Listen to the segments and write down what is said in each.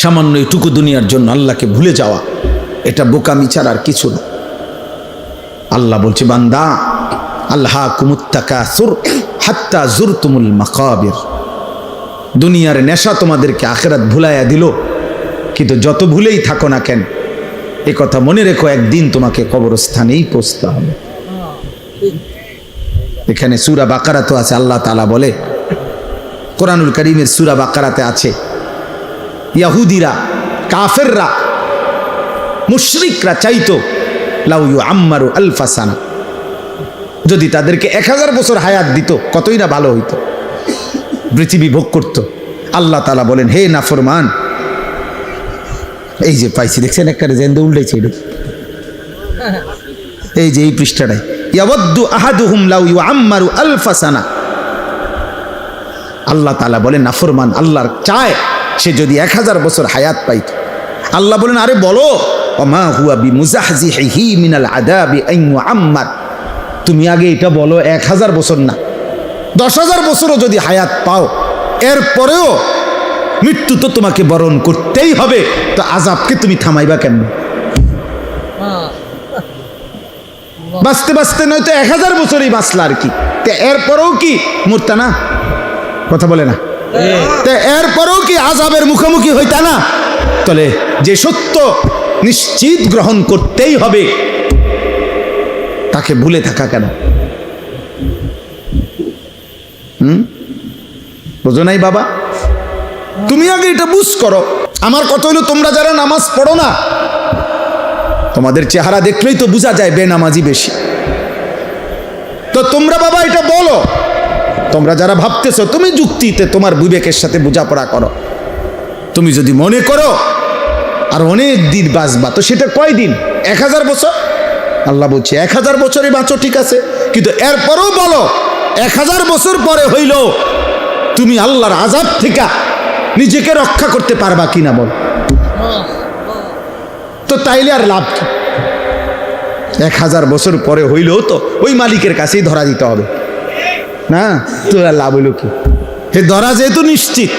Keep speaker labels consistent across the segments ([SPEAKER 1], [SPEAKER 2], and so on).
[SPEAKER 1] সামান্য এটুকু দুনিয়ার জন্য আল্লাহকে ভুলে যাওয়া, এটা বোকামি ছাড়া আর কিছু না। আল্লাহ বলছে, বান্দা আল্লাহাকুমুত তাকাসুর হাত্তা জুরতুমুল মাকাবির, দুনিয়ার নেশা তোমাদেরকে আখিরাত ভুলাইয়া দিল, কিন্তু যত ভুলেই থাকো না কেন এ কথা মনে রেখো, একদিন তোমাকে কবরস্থানেই পৌঁছতে হবে। এখানে সূরা বাকারা তো আছে, আল্লাহ তাআলা বলে, কোরআনুল কারীমের সূরা বাকারাতে আছে, ইয়াহুদিরা, কাফেররা, মুশরিকরা চাইতো লাউ ইউআম্মারু আলফা সানা, যদি তাদেরকে 1000 বছর হায়াত দিত কতই না ভালো হইতো, পৃথিবী ভোগ করত। আল্লাহ তাআলা বলেন, হে নাফরমান, এই যে পাইছি দেখছেন একটা জেন্দে উল্টাইছে, এই যে এই পৃষ্ঠাটাই, ইয়াওয়াদ্দু আহাদুহুম লাউ ইউআম্মারু আলফা সানা। আল্লাহ তাআলা বলেন, নাফরমান আল্লাহর চায় সে যদি 1000 বছর হায়াত পাইত। আল্লাহ বলেন, আরে বলো, ওমা হুয়া বিমুজাহজিহি মিনাল আযাবি আন ইউআম্মার, তুমি আগে এটা বলো 1000 বছর না, 10,000 বছরও যদি হায়াত পাও, এরপরেও মৃত্যু তো তোমাকে বরণ করতেই হবে, তো আযাবকে তুমি থামাইবা কেন? বাঁচতে বাঁচতে নয়তো 1000 বছরই বাঁচলা আর কি, তো এরপরেও কি মরতা না? কথা বলে না, তো এরপরেও কি আযাবের মুখোমুখি হইতা না? তাহলে যে সত্য নিশ্চিত গ্রহণ করতেই হবে, তাকে ভুলে থাকা কেন? বুঝো নাই বাবা? তুমি আগে এটা বুঝ করো। আমার কথা হলো, তোমরা যারা নামাজ পড়ো না, তোমাদের চেহারা দেখলেই তো বোঝা যায় বেনামাজি বেশি। তো তোমরা বাবা এটা বলো, তোমরা যারা ভাবতেছো, তুমি যুক্তিতে তোমার বিবেকের সাথে বোঝাপড়া করো। তুমি যদি মনে করো আর অনেক দিন বাঁচবা, তো সেটা কয়দিন? 1000 বছর? আল্লাহ বলছে 1000 বছরে বাঁচো, ঠিক আছে, কিন্তু এরপরও বলো 1000 বছর পরে হইল তুমি আল্লাহর আযাব থেকে নিজেকে রক্ষা করতে পারবা কিনা বল। তো তাইলে আর লাভ কি? 1000 বছর পরে হইলেও তো ওই মালিকের কাছেই ধরা দিতে হবে না, তো আর লাভ হইল কি? হে ধরা যেহেতু নিশ্চিত,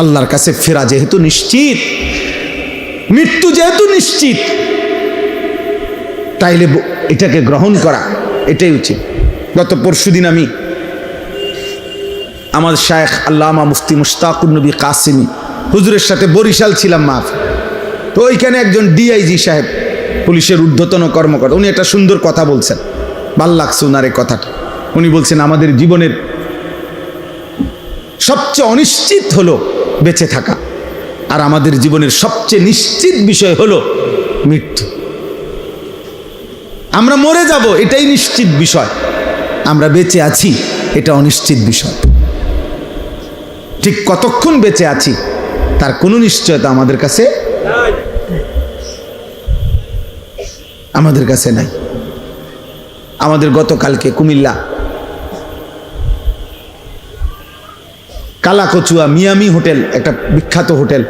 [SPEAKER 1] আল্লাহর কাছে ফেরা যেহেতু নিশ্চিত, মৃত্যু যেহেতু নিশ্চিত, তাইলে এটাকে গ্রহণ করা এটাই উচিত। গত পরশুদিন আমি আমার শায়েখ আল্লামা মুফতি মুশতাকুর নবী কাসিমি হুজুরের সাথে বরিশাল ছিলাম মাফ। তো ওইখানে একজন ডিআইজি সাহেব, পুলিশের ঊর্ধ্বতন কর্মকর্তা, উনি একটা সুন্দর কথা বলছেন, ভাল লাগছে ওনার এই কথাটা। উনি বলছেন, আমাদের জীবনের সবচেয়ে অনিশ্চিত হলো বেঁচে থাকা, আর আমাদের জীবনের সবচেয়ে নিশ্চিত বিষয় হলো মৃত্যু। আমরা মরে যাব এটাই নিশ্চিত বিষয়, আমরা বেঁচে আছি এটা অনিশ্চিত বিষয়। ঠিক কতক্ষণ বেঁচে আছি তার কোনো নিশ্চয়তা আমাদের কাছে নাই। আমাদের গতকালকে কুমিল্লা কালাকচুয়া মিয়ামি হোটেল, একটা বিখ্যাত হোটেল,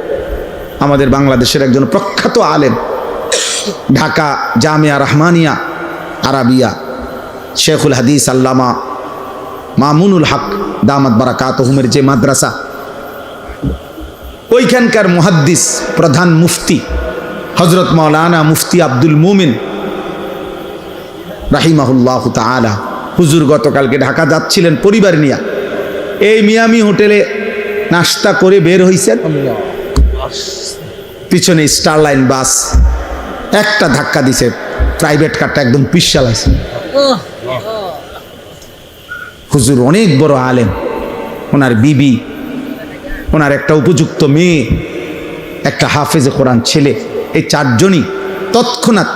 [SPEAKER 1] আমাদের বাংলাদেশের একজন প্রখ্যাত আলেম, ঢাকা জামিয়া রহমানিয়া আরাবিয়া শেখুল হাদিস আল্লামা মামুনুল হক দামাত বারাকাতুহুমের যে মাদ্রাসা, ওইখানকার মুহাদ্দিস প্রধান মুফতি হযরত মাওলানা মুফতি আব্দুল মুমিন রাহিমাহুল্লাহু তাআলা, হুজুর গতকালকে ঢাকা যাচ্ছিলেন পরিবার নিয়ে, এই মিয়ামি হোটেলে নাস্তা করে বের হইছেন, পিছনে স্টারলাইন বাস একটা ধাক্কা দিছে, প্রাইভেট কারটা একদম পিছাল আছে। হুজুর অনেক বড় আলেম, ওনার বিবি, ওনার একটা উপযুক্ত মেয়ে, একটা হাফেজে কোরআন ছেলে, এই 4 জনই তৎক্ষণাৎ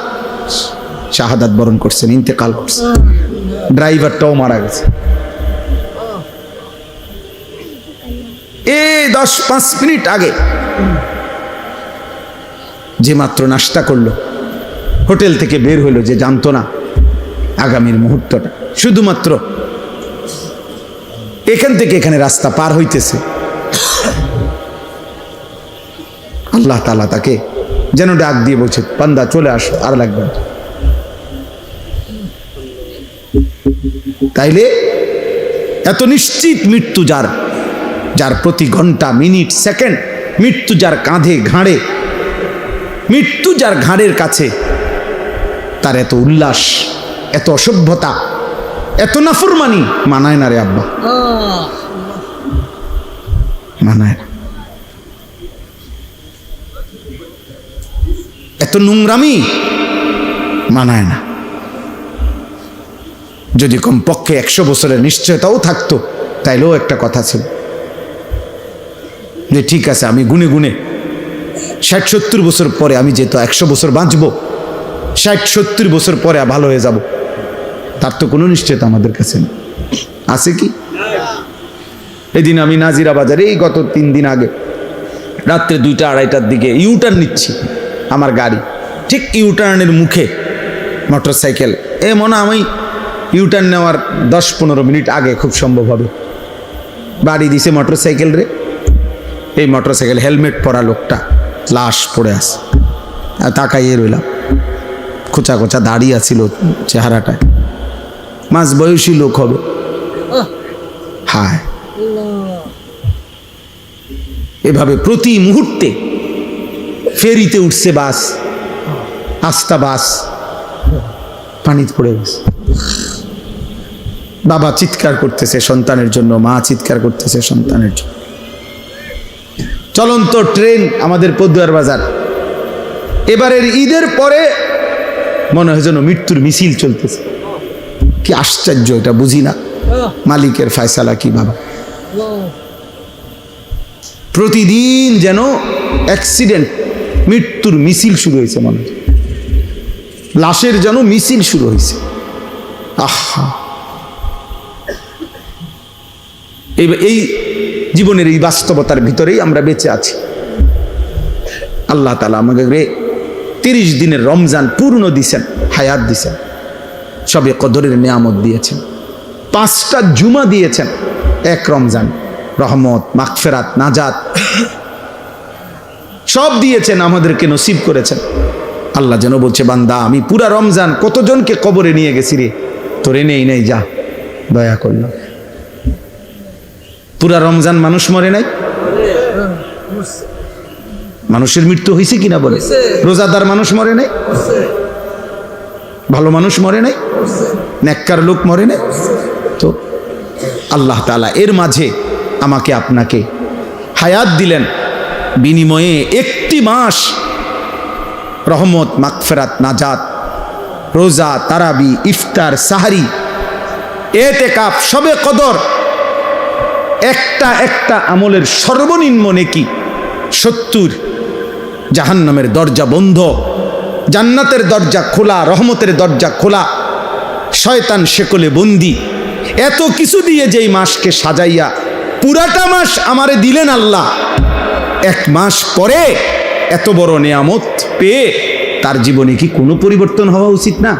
[SPEAKER 1] শাহাদাত বরণ করছেন, ইন্তেকাল করছেন। ড্রাইভারটাও মারা গেছে। এই 10-5 মিনিট আগে যে মাত্র নাস্তা করলো, হোটেল থেকে বের হইলো, যে জানতো না আগামীর মুহূর্তটা শুধুমাত্র এখান থেকে এখানে রাস্তা পার হইতেছে, আল্লাহ তাআলা তাকে যেন ডাক দিয়ে বলছে, বান্দা চলে আসো, আর লাগবে না। তাইলে এত নিশ্চিত মৃত্যু যার প্রতি ঘন্টা মিনিট সেকেন্ড মৃত্যু যার কাঁধে ঘাড়ে, মৃত্যু যার ঘাড়ের কাছে, তার এত উল্লাস, এত অসভ্যতা, এত নাফরমানি মানায় না রে আব্বা, মানায় না। এত নোংরামি মানায় না। যদি কমপক্ষে 100 বছরের নিশ্চয়তাও থাকতো, তাইলেও একটা কথা ছিল যে ঠিক আছে, আমি গুনে গুনে 60-70 বছর পরে আমি যেহেতু 100 বছর বাঁচবো, 60-70 বছর পরে ভালো হয়ে যাব, তার তো কোনো নিশ্চয়তা আমাদের কাছে নেই। আছে কি? এদিন আমি নাজিরা বাজারে এই গত 3 দিন আগে রাত্রে 2টা-2:30টার দিকে ইউটার্ন নিচ্ছি, আমার গাড়ি ঠিক ইউটার্নের মুখে মোটরসাইকেল, মনে আমি ইউটার্ন নেওয়ার 10-15 মিনিট আগে খুব সম্ভব হবে বাড়ি দিছে মোটরসাইকেল রে। এই মোটরসাইকেল হেলমেট পরা লোকটা লাশ পড়ে আছে, তাকাইয়ে রইলাম। খোঁচা খোঁচা দাড়ি আছিল চেহারাটায়, মাঝ বয়সী লোক হবে। হায়, এভাবে প্রতি মুহূর্তে ফেরিতে উঠছে বাস, আস্তা বাস পানিতে পড়ে গেছে। বাবা চিৎকার করতেছে সন্তানের জন্য, মা চিৎকার করতেছে সন্তানের জন্য। চলন্ত ট্রেন আমাদের পদুয়ার বাজার, এবারের ঈদের পরে মনে হয় যেন মৃত্যুর মিছিল চলতেছে। কি আশ্চর্য, এটা বুঝি না মালিকের ফয়সালা কি বাবা। প্রতিদিন যেন অ্যাক্সিডেন্ট, মৃত্যুর মিছিল শুরু হয়েছে, মনে হয় লাশের যেন মিছিল শুরু হয়েছে। আহা, এই জীবনের এই বাস্তবতার ভিতরেই আমরা বেঁচে আছি। আল্লাহ তাআলা আমাকে 30 দিনের রমজান পূর্ণ দিছেন, হায়াত দিছেন, সবে কদরের নিয়ামত দিয়েছেন, 5টা জুমা দিয়েছেন, 1 রমজান, রহমত, মাগফিরাত, নাজাত সব দিয়েছেন, আমাদেরকে নসিব করেছেন। আল্লাহ যেন বলছে, বান্দা আমি পুরা রমজান কতজনকে কবরে নিয়ে গেছি রে, তোরে নেই নাই, যা দয়া করলাম। পুরা রমজান মানুষ মরে নাই? মানুষের মৃত্যু হয়েছে কিনা বলে? রোজাদার মানুষ মরে নাই? ভালো মানুষ মরে নাই? নেককার লোক মরে নাই? তো আল্লাহ তাআলা এর মাঝে আমাকে আপনাকে হায়াত দিলেন, বিনিময়ে 1টি মাস রহমত, মাগফিরাত, নাজাত, রোজা, তারাবি, ইফতার, সাহারি, এতেকাফ, শবে কদর, একটা আমলের সর্বনিম্ন নেকি 70। জাহান্নামের দরজা বন্ধ, জান্নাতের দরজা খোলা, রহমতের দরজা খোলা, শয়তান শেকলে বন্দি। এত কিছু দিয়ে যেই মাসকে সাজাইয়া পুরাটা মাস আমারে দিলেন আল্লাহ, 1 মাস পরে এত বড় নিয়ামত পেয়ে তার জীবনে কি কোনো পরিবর্তন হওয়া উচিত না?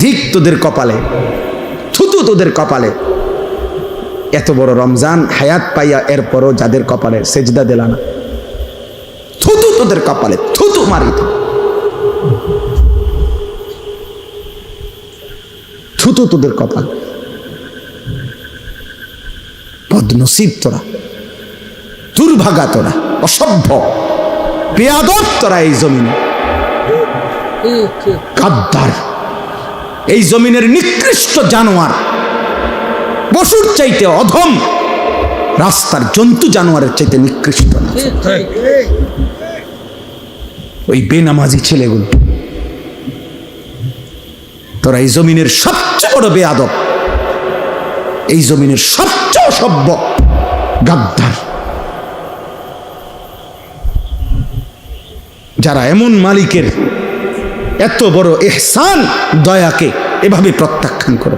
[SPEAKER 1] ধিক তোদের কপালে, থুতু তোদের কপালে। এত বড় রমজান হায়াত পাইয়া এরপরও যাদের কপালে সেজদা দিলা না, থুতু তোদের কপালে, থুতু মারি, থুতু তোদের কপাল। বদনসিব তোরা, দুর্ভাগা তোরা, অসভ্য বেয়াদব তোরা, এই জমিনে গাদ্দার, এই জমিনের নিকৃষ্ট জানোয়ার, পশুর চাইতে অধম, রাস্তার জন্তু জানোয়ারের চাইতে নিকৃষ্ট না ওই বেনামাজি ছেলেগুলো। তোরা এই জমিনের সবচেয়ে বড় বেয়াদব, এই জমিনের সবচেয়ে অসভ্য গাদ্দার, যারা এমন মালিকের এত বড় ইহসান, দয়াকে এভাবে প্রত্যাখ্যান করে।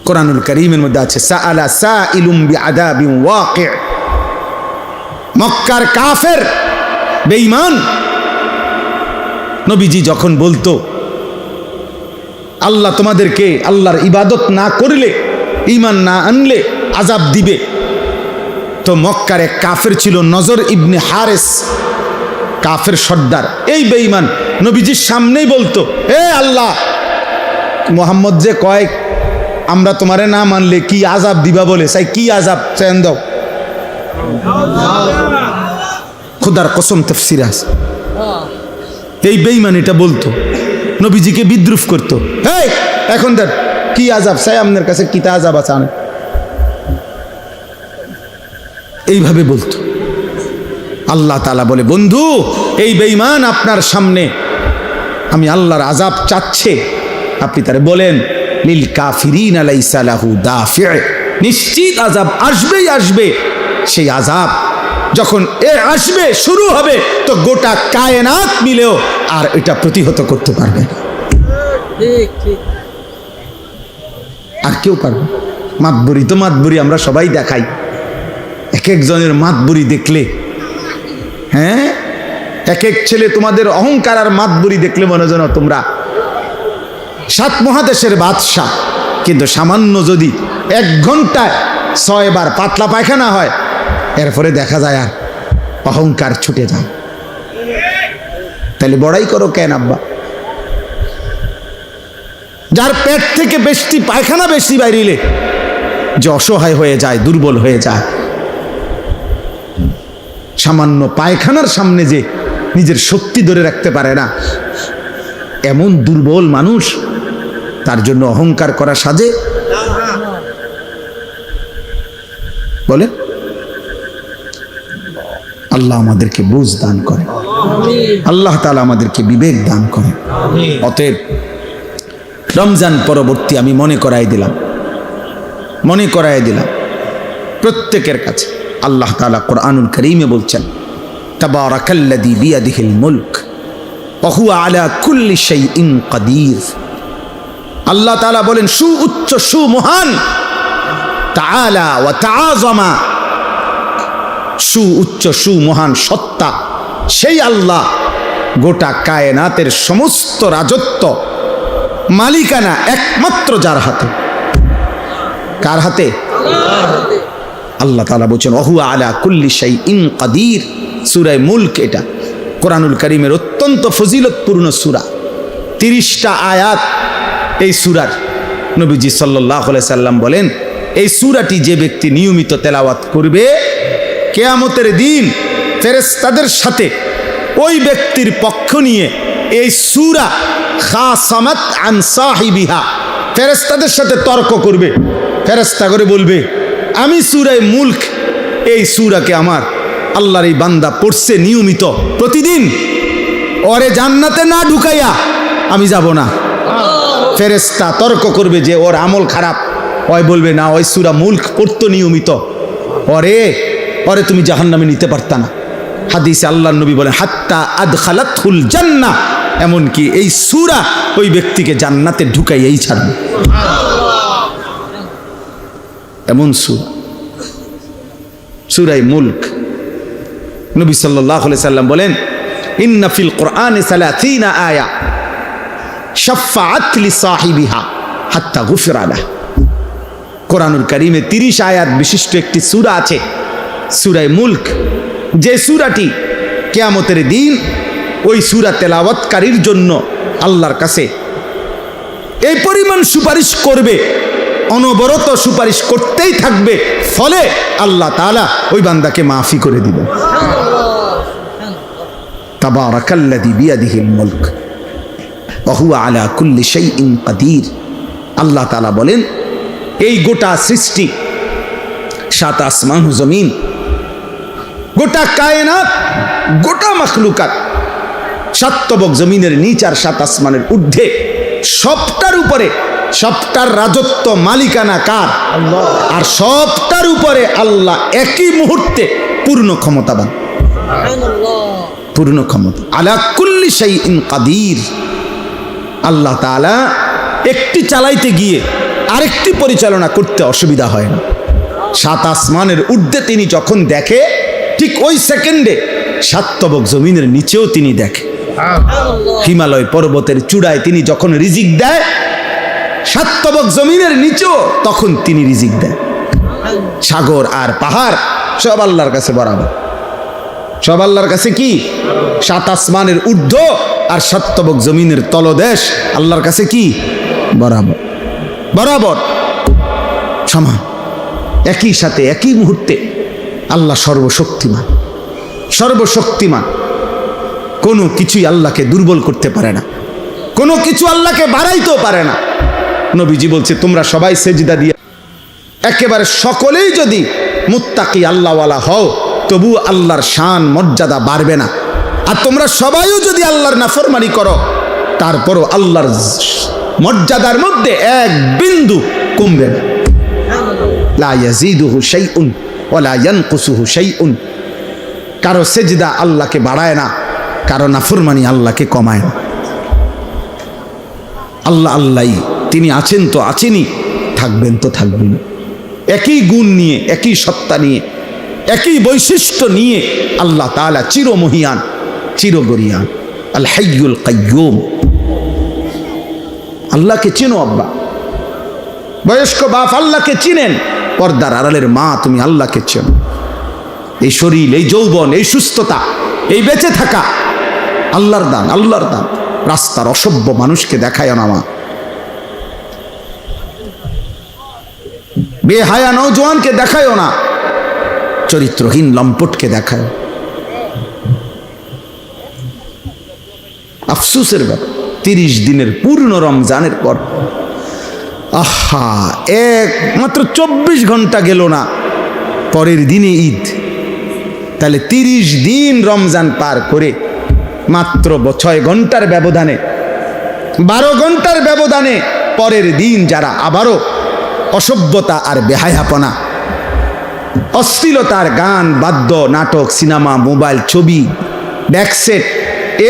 [SPEAKER 1] কোরআনুল কারীমের মধ্যে আছে, সাআলা সাইলুম বিআযাবিন ওয়াকি'। মক্কার কাফের বেঈমান নবীজি যখন বলতো আল্লাহ তোমাদেরকে আল্লাহর ইবাদত না করলে, ঈমান না আনলে আযাব দিবে, তো মক্কার এক কাফের ছিল নজর ইবনে হারেস, কাফের সর্দার। এই বেঈমান নবীজির সামনেই বলতো, এ আল্লাহ, মুহাম্মদ যে কয় আমরা তোমারে না মানলে কি আযাব দিবা বলে, চাই কি আযাব চান দাও। খোদার কসম তাফসীরে আছে। এই বেঈমান এটা বলতো, নবীজিকে বিদ্রুপ করতো। এই এখন দেখ কি আযাব চাই আপনার কাছে, কিতা আযাব আছে আনেন, এইভাবে বলতো। আল্লাহ তাআলা বলে, বন্ধু এই বেঈমান আপনার সামনে আমি আল্লাহর আযাব চাচ্ছে, আপনি তারে বলেন লিল কাফিরিনা লাইসা লাহু দাফি', নিশ্চিত আযাব আসবেই আসবে। সেই আযাব যখন আসবে, শুরু হবে, তো গোটা কায়নাত মিলেও আর এটা প্রতিহত করতে পারবে না, আর কেউ পারবে। মাতবুরি তো মাতবুরি আমরা সবাই দেখাই, এক একজনের মাতবুরি দেখলে, হ্যাঁ এক এক ছেলে তোমাদের অহংকার আর মাতবুরি দেখলে মনে যেন তোমরা 7 মহাদেশের বাদশা। কিন্তু সামান্য যদি 1 ঘন্টায় 6 বার পাতলা পায়খানা হয়, এরপরে দেখা যায় আর অহংকার ছুটে যায়। তাহলে বড়াই করো কেন আব্বা? যার পেট থেকে বেশি পায়খানা বেশি বাইরিলে যে অসহায় হয়ে যায়, দুর্বল হয়ে যায়, সামান্য পায়খানার সামনে যে নিজের শক্তি ধরে রাখতে পারে না, এমন দুর্বল মানুষ, তার জন্য অহংকার করা সাজে? বলে আল্লাহ আমাদেরকে বুঝ দান করে, আল্লাহ তাআলা আমাদেরকে বিবেক দান করে। অতএব রমজান পরবর্তী আমি মনে করাই দিলাম প্রত্যেকের কাছে, আল্লাহ তাআলা কোরআনুল কারীমে বলছেন, তাবারাকাল্লাযী বিয়াদিহিল মুলক ওয়া হুয়া আলা কুল্লি শাইইন কাদির। আল্লাহ তাআলা বলেন, সুউচ্চ সুমহান, তাআলা ওয়া তাআযামা, সুউচ্চ সুমহান সত্তা সেই আল্লাহ, গোটা কায়নাতের সমস্ত রাজত্ব মালিকানা একমাত্র যার হাতে। কার হাতে? আল্লাহ তাআলা বলছেন ওয়া হুয়া আলা কুল্লি শাইইন কাদির। সূরা মুলক এটা কোরআনুল কারীমের অত্যন্ত ফজিলতপূর্ণ সূরা, 30টা আয়াত এই সূরার। নবীজি সাল্লাল্লাহু আলাইহি সাল্লাম বলেন, এই সূরাটি যে ব্যক্তি নিয়মিত তেলাওয়াত করবে, কিয়ামতের দিন ফেরেশতাদের সাথে ওই ব্যক্তির পক্ষ নিয়ে এই সূরা খাসামাত আন সাহিবিহা, ফেরেশতাদের সাথে তর্ক করবে। ফেরেশতা করে বলবে, আমি সূরা মুলক, এই সূরাকে আমার আল্লাহর এই বান্দা পড়ছে নিয়মিত প্রতিদিন, ওরে জান্নাতে না ঢুকাইয়া আমি যাব না। ফেরেশতা তর্ক করবে যে ওর আমল খারাপ, ওই বলবে না, ওই সূরা মুলক পড়তো নিয়মিত, ওরে তুমি জাহান্নামে নিতে পারতা না। হাদিসে আল্লাহর নবী বলেন, হাত্তা আদখালাতহুল জান্নাহ, এমনকি এই সূরা ওই ব্যক্তিকে জান্নাতে ঢুকাইয়াই ছাড়বে। এমন সূরা মুলক। নবী সাল্লাল্লাহু আলাইহি সাল্লাম বলেন, ইন্না ফিল কুরআনি 30 আয়া শাফাআত লিসাহিবিহা হাত্তা গুফিরা লাহু। কোরআনুল কারীমে 30 আয়াত বিশিষ্ট একটি সূরা আছে, সূরা মুলক, যে সূরাটি কিয়ামতের দিন ওই সূরা তেলাওয়াতকারীর জন্য আল্লাহর কাছে এই পরিমাণ সুপারিশ করবে, অনবরত সুপারিশ করতেই থাকবে, ফলে আল্লাহ তাআলা ওই বান্দাকে মাফি করে দিবেন। তাবারাকাল্লাযী বিয়াদিহিল মুলক ওয়া হুয়া আলা কুল্লি শাইইন কাদির। আল্লাহ তাআলা বলেন, এই গোটা সৃষ্টি, 7 আসমান ও জমিন, গোটা কায়নাত, গোটা মাখলুকাত, 7 তবক জমিনের নিচ আর 7 আসমানের ঊর্ধ্বে, সবটার উপরে, সবটার রাজত্ব মালিকানা কার? আল্লাহ। আর সবটার উপরে আল্লাহ একই মুহূর্তে পূর্ণ ক্ষমতাবান, পূর্ণ ক্ষমতা, আলা কুল্লি শাইইন কাদির। আল্লাহ তাআলা একটি চালাইতে গিয়ে আরেকটি পরিচালনা করতে অসুবিধা হয় না। 7 আসমানের ঊর্ধ্বে তিনি যখন দেখে, ঠিক ওই সেকেন্ডে 7 তবক জমিনের নিচেও তিনি দেখে। হিমালয় পর্বতের চূড়ায় তিনি যখন রিজিক দেয়, 7 তবক জমিনের নিচেও তখন তিনি রিজিক দেয়। সাগর আর পাহাড় সব আল্লাহর কাছে বরাবর, সব আল্লাহর কাছে কি? 7 আসমানের ঊর্ধ্ব আর 7 তবক জমিনের তলদেশ আল্লাহর কাছে কি? বরাবর, বরাবর। সমান, একই সাথে একই মুহূর্তে। আল্লাহ সর্বশক্তিমান, সর্বশক্তিমান। কোনো কিছুই আল্লাহকে দুর্বল করতে পারে না, কোনো কিছু আল্লাহকে বাড়াইতেও পারে না। নবীজি বলছে তোমরা সবাই সেজদা দিয়ে একেবারে সকলেই যদি মুত্তাকি আল্লাহওয়ালা হও তবু আল্লাহর শান মর্যাদা বাড়বে না। আর তোমরা সবাইও যদি আল্লাহর নাফরমানি করো তারপরও আল্লাহর মর্যাদার মধ্যে এক বিন্দু কমবে না। লা ইয়াজিদুহু শাইউন ওয়া লা ইয়ানকুসুহু শাইউন। কারো সেজদা আল্লাহকে বাড়ায় না, কারো নাফরমানি আল্লাহকে কমায় না। আল্লাহ আল্লাহই, তিনি আছেন তো আছেনই, থাকবেন তো থাকবেন। একই গুণ নিয়ে, একই সত্তা নিয়ে, একই বৈশিষ্ট্য নিয়ে আল্লাহ তাআলা চিরমহিয়ান, চিরগরিয়ান, আল হাইয়ুল কাইয়্যুম। আল্লাহকে চিনো আব্বা, বয়স্ক বাপ আল্লাহকে চিনেন, পর্দার আড়ালের মা তুমি আল্লাহকে চেনো। এই শরীর, এই যৌবন, এই সুস্থতা, এই বেঁচে থাকা আল্লাহর দান, আল্লাহর দান। রাস্তার অসভ্য মানুষকে দেখায় না মা, বেহায়া নওজোয়ানকে দেখায় না, চরিত্রহীন লম্পটকে দেখায়। আফসোসের ব্যাপার, 30 দিনের পূর্ণ রমজানের পর আহা মাত্র 24 ঘন্টা গেল না, পরের দিনে ঈদ। তাহলে 30 দিন রমজান পার করে মাত্র 6 ঘন্টার ব্যবধানে, 12 ঘন্টার ব্যবধানে পরের দিন যারা আবারও অসভ্যতা আর বেহায়াপনা, অশ্লীলতার গান, বাদ্য, নাটক, সিনেমা, মোবাইল, ছবি, ব্যাকসেট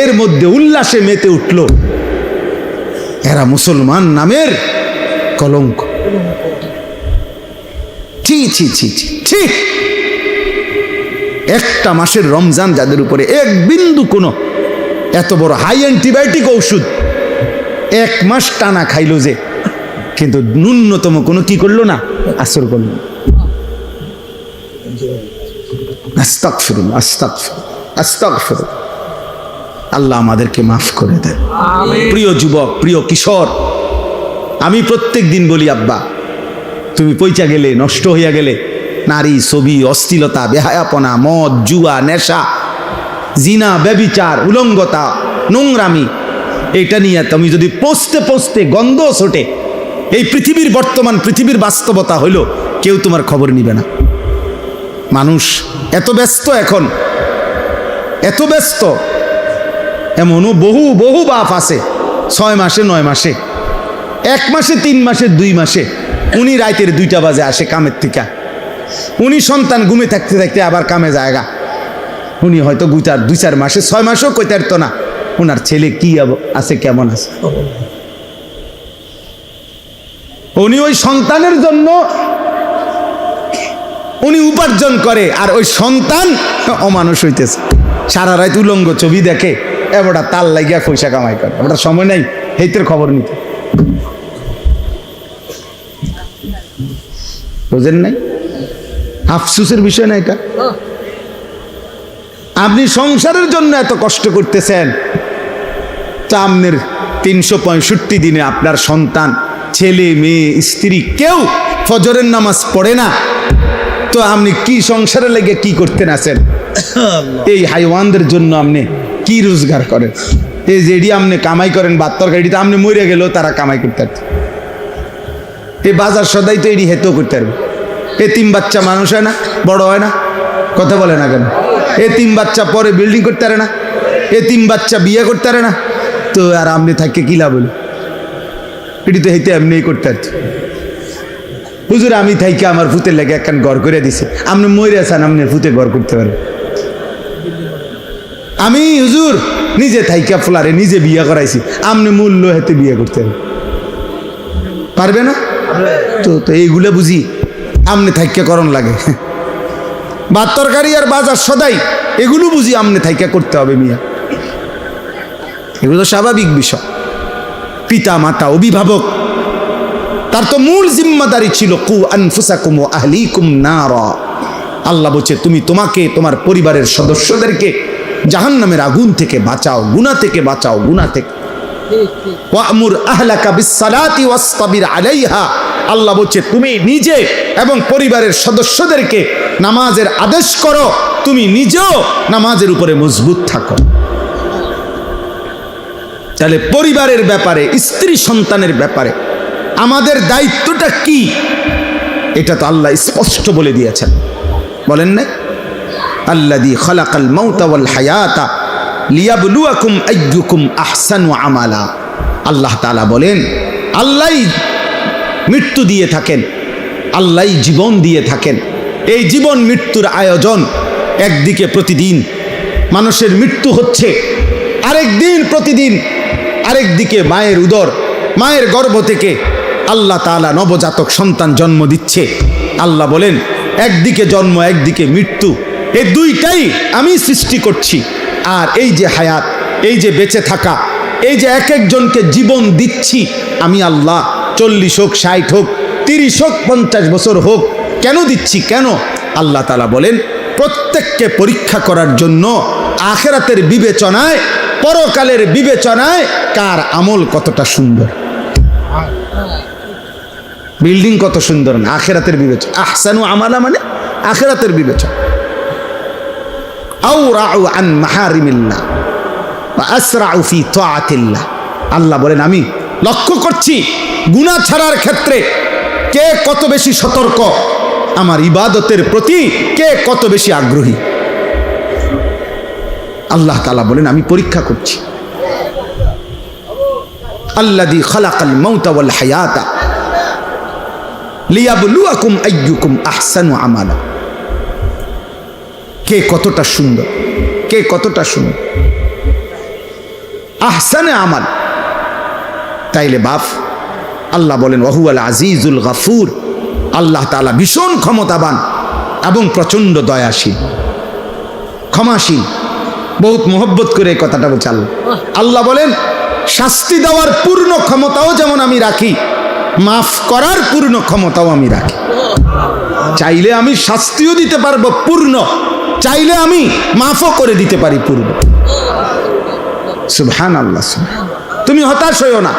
[SPEAKER 1] এর মধ্যে উল্লাসে মেতে উঠল, এরা মুসলমান নামের কলঙ্ক। ছি ছি ছি ছি ছি। একটা মাসের রমজান যাদের উপরে এক বিন্দু কোনো এত বড় হাই অ্যান্টিবায়োটিক ঔষধ 1 মাস টানা খাইলো যে, কিন্তু ন্যূনতম কোনো কি করলো না, আসর করলো না। আস্তাগফিরুল্লাহ, আস্তাগফিরুল্লাহ, আস্তাগফিরুল্লাহ। আল্লাহ আমাদেরকে মাফ করে দেন। প্রিয় যুবক, প্রিয় কিশোর, আমি প্রত্যেক দিন বলি আব্বা তুমি পয়চা গেলে, নষ্ট হইয়া গেলে, নারী, ছবি, অশ্লীলতা, বেহায়াপনা, মদ, জুয়া, নেশা, জিনা, ব্যভিচার, উলঙ্গতা, নোংরামি, এটা নিয়ে তুমি যদি পৌঁছতে পৌঁছতে গন্ধ ছোটে, এই পৃথিবীর বর্তমান পৃথিবীর বাস্তবতা হইল কেউ তোমার খবর নিবে না। মানুষ এত ব্যস্ত, এখন এত ব্যস্ত, এমনও বহু বহু বাপ আছে 6 মাসে 9 মাসে, 1 মাসে 3 মাসে 2 মাসে উনি রাতের 2টা বাজে আসে কামের থেকে, উনি সন্তান ঘুমে থাকতে থাকতে আবার কামে জায়গা, উনি হয়তো 2-4 মাসে 6 মাসেও কইতে পারতো না ওনার ছেলে কি আছে, কেমন আছে। উনি ওই সন্তানের জন্য উনি উপার্জন করে, আর ওই সন্তান অমানুষ হইতেছে, সারা রাত উলঙ্গ ছবি দেখে, এবারটা তাল লাগিয়া পয়সা কামাই করে, ওটার সময় নাই হেইতের খবর নিতে। বুঝেন নাই? আফসোসের বিষয় না এটা। আপনি সংসারের জন্য এত কষ্ট করতেছেন, তা আপনার 365 দিনে আপনার সন্তান, ছেলে, মেয়ে, স্ত্রী কেউ ফজরের নামাজ পড়ে না, তো আপনি কি সংসারে লেগে কি করতেন আছেন? এই হাইওয়ানদের জন্য আপনি কি রোজগার করেন? এই যেডি আপনি কামাই করেন ভাত তরকারিটা, আপনি মরে গেলেও তারা কামাই করতে পারত। এই বাজার সদাই তো এটি হেতেও করতে পারবে। 3 বাচ্চা মানুষ হয় না, বড় হয় না, কথা বলে না কেন? 3 বাচ্চা পরে বিল্ডিং করতে পারে না, 3 বাচ্চা বিয়ে করতে পারে না, তো আর আপনি থাকে কি লাভ হলো? এটি তো হেতে এমনি করতে পারত। হুজুর আমি থাইকে আমার ফুতের লেগে একখান ঘর করে দিছে, আপনি মরে আছেন, আপনি ফুতে ঘর করতে পারেন। আমি হুজুর নিজে থাইকা ফ্লারে নিজে বিয়ে করাইছি, আপনি মূল্য হেতে বিয়ে করতে পারবে না? তো এইগুলো বুঝি আমনে থাইকা করণ লাগে। ভাত তরকারি আর বাজার সদাই এগুলো বুঝি আমনে থাইকা করতে হবে মিয়া, এগুলো তো স্বাভাবিক বিষয়। পিতা মাতা, অভিভাবক, তার তো মূল জিম্মাদারি ছিল কু আনফুসাকুম ওয়া আহলিকুম নারা। আল্লাহ বলছে তুমি তোমাকে, তোমার পরিবারের সদস্যদেরকে জাহান্নামের আগুন থেকে বাঁচাও, গুনাহ থেকে বাঁচাও, গুনাহ থেকে। ওয়া'মুর আহলাকা বিস-সালাতি ওয়াসতাবির আলাইহা। আল্লাহ বলছে তুমি নিজে এবং পরিবারের সদস্যদেরকে নামাজের আদেশ করো, তুমি নিজেও নামাজের উপরে মজবুত থাকো। তাহলে পরিবারের ব্যাপারে, স্ত্রী সন্তানের ব্যাপারে আমাদের দায়িত্বটা কি, এটা তো আল্লাহ স্পষ্ট বলে দিয়েছেন। বলেন না, আল্লাযী খালাকাল মাউতা ওয়াল হায়াতা লিয়াবলুয়াকুম আইয়ুকুম আহসানু আমালা। আল্লাহ তাআলা বলেন, আল্লাহই মৃত্যু দিয়ে থাকেন, আল্লাহই জীবন দিয়ে থাকেন। এই জীবন মৃত্যুর আয়োজন, একদিকে প্রতিদিন মানুষের মৃত্যু হচ্ছে, আরেকদিন প্রতিদিন আরেকদিকে মায়ের উদর, মায়ের গর্ভ থেকে আল্লাহ তাআলা নবজাতক সন্তান জন্ম দিচ্ছে। আল্লাহ বলেন, একদিকে জন্ম একদিকে মৃত্যু, এই দুইটাই আমি সৃষ্টি করছি। আর এই যে হায়াত, এই যে বেঁচে থাকা, এই যে এক একজনকে জীবন দিচ্ছি আমি আল্লাহ, 40 হোক, 60 হোক, 30 হোক, 50 বছর হোক, কেন দিচ্ছি? কেন? আল্লাহ তাআলা বলেন, প্রত্যেককে পরীক্ষা করার জন্য, আখিরাতের বিবেচনায়, পরকালের বিবেচনায় কার আমল কতটা সুন্দর, বিল্ডিং কত সুন্দর না, আখিরাতের বিবেচনা। আহসানু আমালা মানে আখিরাতের বিবেচনা। আওরাউ আন মাহারিমিল্লাহ ওয়া আসরাউ ফি তাআতিল্লাহ। আল্লাহ বলেন, আমি লক্ষ্য করছি গুনাহ ছাড়ার ক্ষেত্রে কে কত বেশি সতর্ক, আমার ইবাদতের প্রতি কে কত বেশি আগ্রহী। আল্লাহ তাআলা বলেন, আমি পরীক্ষা করছি। আল্লাযী খালাকাল মাউতা ওয়াল হায়াতা লিয়াবলুয়াকুম আইয়ুকুম আহসানু আমালা। কে কতটা সুন্দর, কে কতটা সুন্দর, আহসানে আমাল। তাইলে বাপ, আল্লাহ বলেন, ওয়াহুয়াল আজিজুল গাফুর। আল্লাহ তাআলা ভীষণ ক্ষমতাবান এবং প্রচণ্ড দয়াশীল, ক্ষমাশীল। বহুত মোহব্বত করে এই কথাটা বলছে আল্লাহ। আল্লাহ বলেন, শাস্তি দেওয়ার পূর্ণ ক্ষমতাও যেমন আমি রাখি, মাফ করার পূর্ণ ক্ষমতাও আমি রাখি। চাইলে আমি শাস্তিও দিতে পারবো পূর্ণ, চাইলে আমি মাফও করে দিতে পারি পূর্ণ। সুবহানাল্লাহ। তুমি হতাশ হইও না,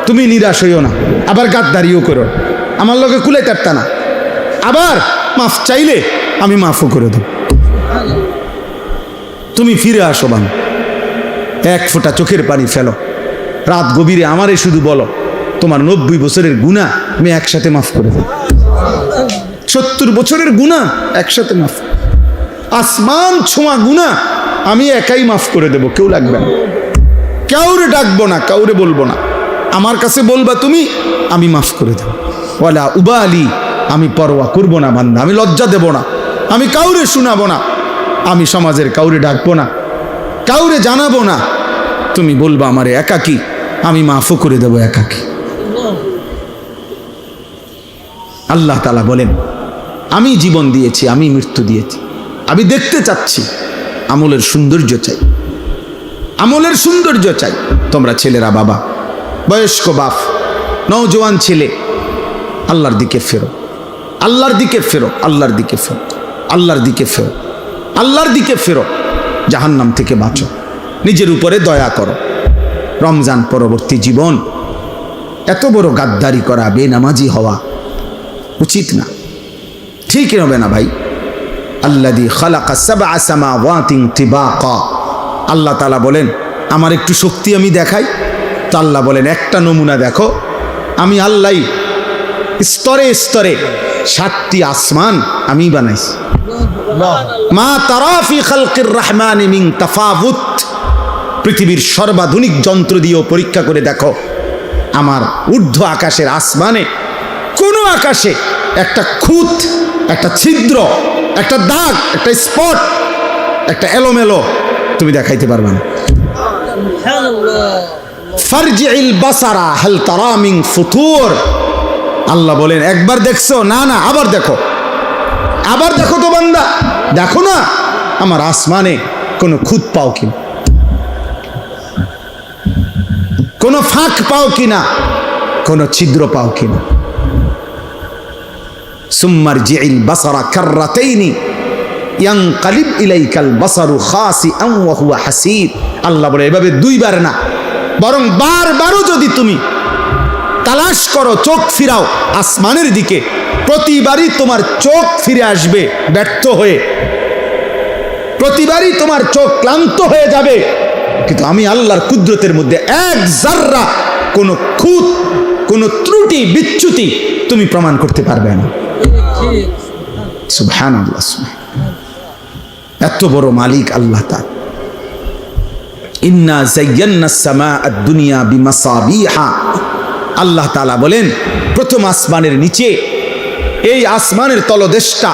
[SPEAKER 1] তুমি নিরাশ হইও না, আবার গাদ্দারিও করো, আমার লগে কুলে তারতা না, আবার মাফ চাইলে আমি মাফও করে দেব। তুমি ফিরে আসো বান, এক ফোঁটা চোখের পানি ফেলো, রাত গভীরে আমারে শুধু বলো, তোমার 90 বছরের গুনাহ আমি একসাথে মাফ করে দেব। 70 বছরের গুনাহ একসাথে মাফ, আসমান ছোঁয়া গুনাহ আমি একাই মাফ করে দেব, কেউ লাগবে না, কাউরে ডাকবো না, কাউরে বলবো না, আমার কাছে বলবা তুমি, আমি মাফ করে দেব। ওয়ালা উবালি, আমি পরোয়া করবো না বান্দা, আমি লজ্জা দেব না, আমি কাউরে শোনাবো না, আমি সমাজের কাউরে ডাকবো না, কাউরে জানাবো না, তুমি বলবা আমারে একাকী, আমি মাফও করে দেব একাকী। আল্লাহ তাআলা বলেন, আমি জীবন দিয়েছি, আমি মৃত্যু দিয়েছি, আমি দেখতে চাচ্ছি, আমলের সৌন্দর্য চাই, আমলের সৌন্দর্য চাই। তোমরা ছেলেরা, বাবা, বয়স্ক বাপ, নওজোয়ান ছেলে, আল্লাহর দিকে ফেরো, আল্লাহর দিকে ফেরো, আল্লাহর দিকে ফেরো, আল্লাহর দিকে ফেরো, আল্লাহর দিকে ফেরো, জাহান্নাম থেকে বাঁচো, নিজের উপরে দয়া করো। রমজান পরবর্তী জীবন এত বড় গাদ্দারি করা, বেনামাজি হওয়া উচিত না, ঠিক হবে না ভাই। আল্লাযী খালাকা সাবআ সামাওয়াতিন তিবাকা। আল্লাহ তাআলা বলেন, আমার একটু শক্তি আমি দেখাই। তো আল্লাহ বলেন, একটা নমুনা দেখো, আমি আল্লাহ স্তরে স্তরে 7টি আসমান আমি বানাইছি। মা তারা ফি খালকির রহমানি মিন তাফাউত। পৃথিবীর সর্বাধুনিক যন্ত্র দিয়েও পরীক্ষা করে দেখো, আমার ঊর্ধ্ব আকাশের আসমানে কোন আকাশে একটা খুঁত, একটা ছিদ্র, একটা দাগ, একটা স্পট, একটা এলোমেলো তুমি দেখাইতে পারবে না। ফারজিল বাসারা হাল তারা মিন ফুতুর। আল্লাহ বলেন, একবার দেখছো? না না, আবার দেখো, আবার দেখো তো বান্দা, দেখো না আমার আসমানে কোনো খুঁত পাও কিনা, কোনো ফাঁক পাও কিনা, কোনো ছিদ্র পাও কিনা। সুম্মারজিল বাসারা কাররাতাইনি ইয়ানকালিব ইলাইকাল বাসারু খাসিআন ওয়া হুয়া হাসীর। আল্লাহ বলে, এভাবে দুইবার না, বরং বারবারও যদি তুমি তালাশ করো, চোখ ফিরাও আসমানের দিকে, প্রতিবারই তোমার চোখ ফিরে আসবে ব্যর্থ হয়ে, প্রতিবারই তোমার চোখ ক্লান্ত হয়ে যাবে, কিন্তু আমি আল্লাহর কুদরতের মধ্যে এক জাররা কোনো খুঁত, কোনো ত্রুটি বিচ্যুতি তুমি প্রমাণ করতে পারবে না। সুবহানাল্লাহ, এত বড় মালিক আল্লাহ তাআলা। ইন্না যায়্যানাস সামাআদ দুনিয়া বিমাসাবিহা, আল্লাহ তাআলা বলেন প্রথম আসমানের নিচে, এই আসমানের তলদেশটা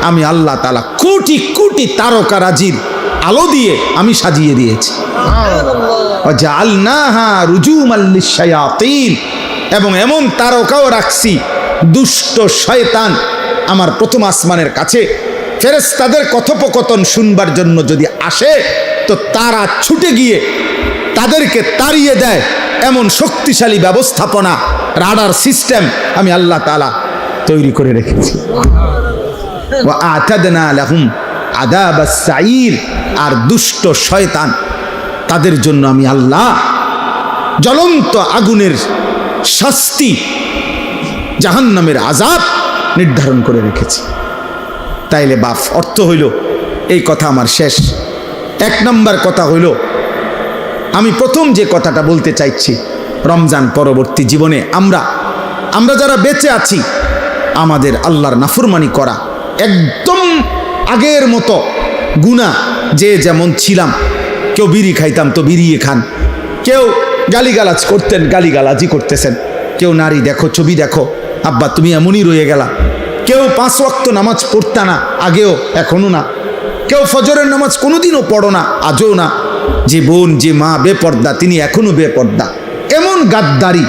[SPEAKER 1] আমি আল্লাহ তাআলা কোটি কোটি তারকারাজির আলো দিয়ে আমি সাজিয়ে দিয়েছি। ওয়া জাআলনাহা রুজুমান লিশ-শায়াতিন, এবং এমন তারকাও রাখছি দুষ্ট শয়তান আমার প্রথম আসমানের কাছে ফেরেশতাদের কথোপকথন শুনবার জন্য যদি আসে তো তারা ছুটে গিয়ে তাদেরকে তাড়িয়ে দেয়, এমন শক্তিশালী ব্যবস্থাপনা, রাডার সিস্টেম আমি আল্লাহ তাআলা তৈরি করে রেখেছি। ওয়া আতাদনা লাহুম আযাবাস সাঈর, আর দুষ্ট শয়তান তাদের জন্য আমি আল্লাহ জ্বলন্ত আগুনের শাস্তি, জাহান্নামের আযাব নির্ধারণ করে রেখেছি। তাইলে বাপ, অর্থ হইল এই কথা আমার শেষ। এক নম্বর কথা হইল, আমি প্রথম যে কথাটা বলতে চাইছি, রমজান পরবর্তী জীবনে আমরা যারা বেঁচে আছি, আমাদের আল্লাহর নাফরমানি করা একদম আগের মতো গুনাহ, যে যেমন ছিলাম, কেউ বিড়ি খাইতাম তো বিড়িয়ে খান, কেউ গালিগালাজ করতেন গালিগালাজি করতেছেন, কেউ নারী দেখো ছবি দেখো আব্বা তুমি এমনই রয়ে গেলা, কেউ 5 ওয়াক্ত নামাজ পড়তা না আগেও এখনো না, কেউ ফজরের নামাজ কোনোদিনও পড়ো না আজও না, যে বোন যে মা বেপর্দা তিনি এখনো বেপর্দা, এমন গাদ্দারি